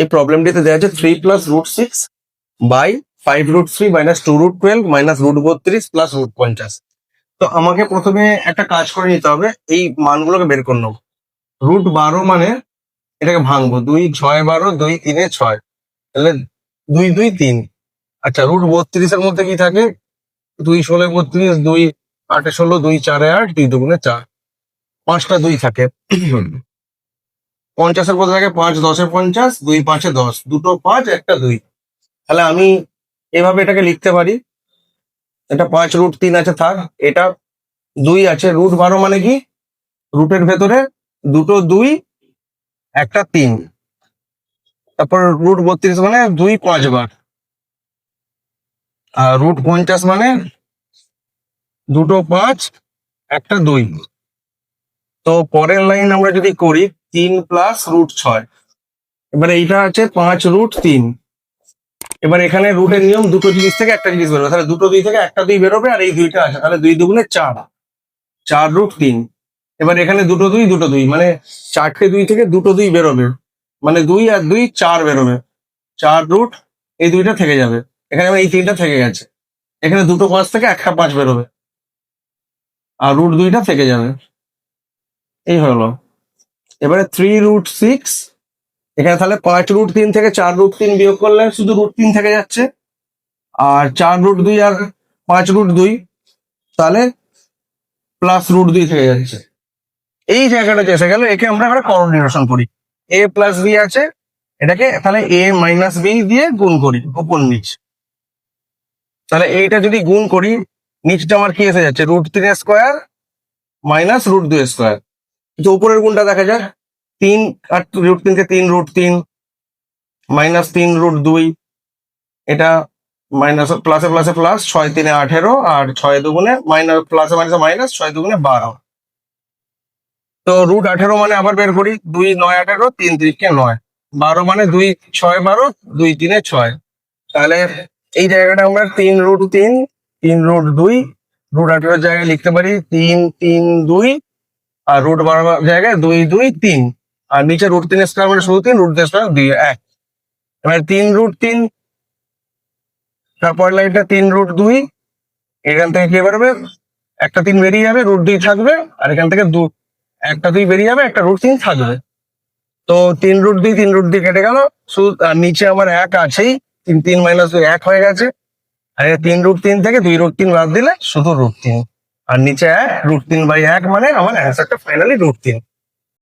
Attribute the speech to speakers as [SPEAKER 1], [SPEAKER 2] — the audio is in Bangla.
[SPEAKER 1] এই প্রবলেমটিতে দেওয়া আছে 3 + √6 বাই 5√3 মাইনাস 2√12 মাইনাস √32 প্লাস √50। তো আমাকে প্রথমে একটা কাজ করে নিতে হবে, এই মানগুলোকে বের করে নেবো। √12 মানে এটাকে ভাঙবো, 2 6 12, 2 3 6, তাহলে 2 2 3। আচ্ছা, √32 এর মধ্যে কি থাকে? 2 16 32, 2 8 16, 2 4 8, 2 2 4, 5টা 2 থাকে। 50 এর মধ্যে থাকে 5 10 50, 2 5 10, দুটো 5 একটা 2। তাহলে আমি এভাবে এটাকে লিখতে পারি, এটা 5√3 আছে থাক, এটা 2 আছে, √12 মানে কি? রুটের ভেতরে দুটো 2 একটা 3, তারপর √32 মানে 2 5 বার, আর √50 মানে দুটো 5 একটা 2। তো পরের লাইন আমরা যদি করি 3 + √6, এবারে এইটা আছে 5√3। এবার এখানে রুটের নিয়ম, দুটো জিনিস থেকে একটা জিনিস বেরোবে, তাহলে দুটো 2 থেকে একটা 2 বেরোবে, আর এই 2টা আছে, তাহলে 2 2 4, 4√3। এবার এখানে দুটো 2 দুটো 2, মানে 4টে 2 থেকে দুটো 2 বেরোবে, মানে 2 আর 2 4 বেরোবে, 4 এই 2টা থেকে যাবে, এখানে আবার এই 3টা থেকে গেছে, এখানে দুটো 5 থেকে একটা 5 বেরোবে, আর √2টা থেকে যাবে। এই হলো। এবারে 3√6, এখানে তাহলে 5√3 থেকে 4√3 বিয়োগ করলে শুধু √3 থেকে যাচ্ছে, আর 4√2 আর 5√2, তাহলে প্লাস √2 থেকে যাচ্ছে। এই জায়গাটা যে এসে গেল, একে আমরা এবারে কোঅর্ডিনেশন করি। a প্লাস বি আছে, এটাকে তাহলে a মাইনাস বি দিয়ে গুণ করি উপর নিচ। তাহলে এইটা যদি গুণ করি, নিচটা আমার কি এসে যাচ্ছে? √3² মাইনাস √2²। কিন্তু উপরের গুণটা দেখা যায়, 3 আর √3 কে 3√3 মাইনাস 3√2, এটা মাইনাস প্লাসে প্লাসে প্লাস, 6 3 18, আর 6 2 মাইনাস প্লাসে মাইনাসে মাইনাস, 6 2 12। তো √18 মানে আবার বের করি, 2 9 18, 3 3 9, 12 মানে 2 6 12, 2 3 6। তাহলে এই জায়গাটা আমরা 3√3 3√2, √18 জায়গায় লিখতে পারি 3 3 2, আর √12 জায়গায় 2 2 3, আর নিচে √3² মানে শুধু 3, √3² 2 1। এবার 3√3, তারপর লাইনটা 3√2, এখান থেকে কি বেরোবে? একটা 3 বেরিয়ে যাবে, √2 থাকবে, আর এখান থেকে একটা 2 বেরিয়ে যাবে, একটা √3 থাকবে। তো 3√2 3√2 কেটে গেল, শুধু আর নিচে আমার 1 আছেই, 3 3 মাইনাস 2 1 হয়ে গেছে, আর 3√3 থেকে 2√3 বাদ দিলে শুধু √3, আর নিচে 1, √3/1 মানে আমার অ্যান্সারটা ফাইনালি √3।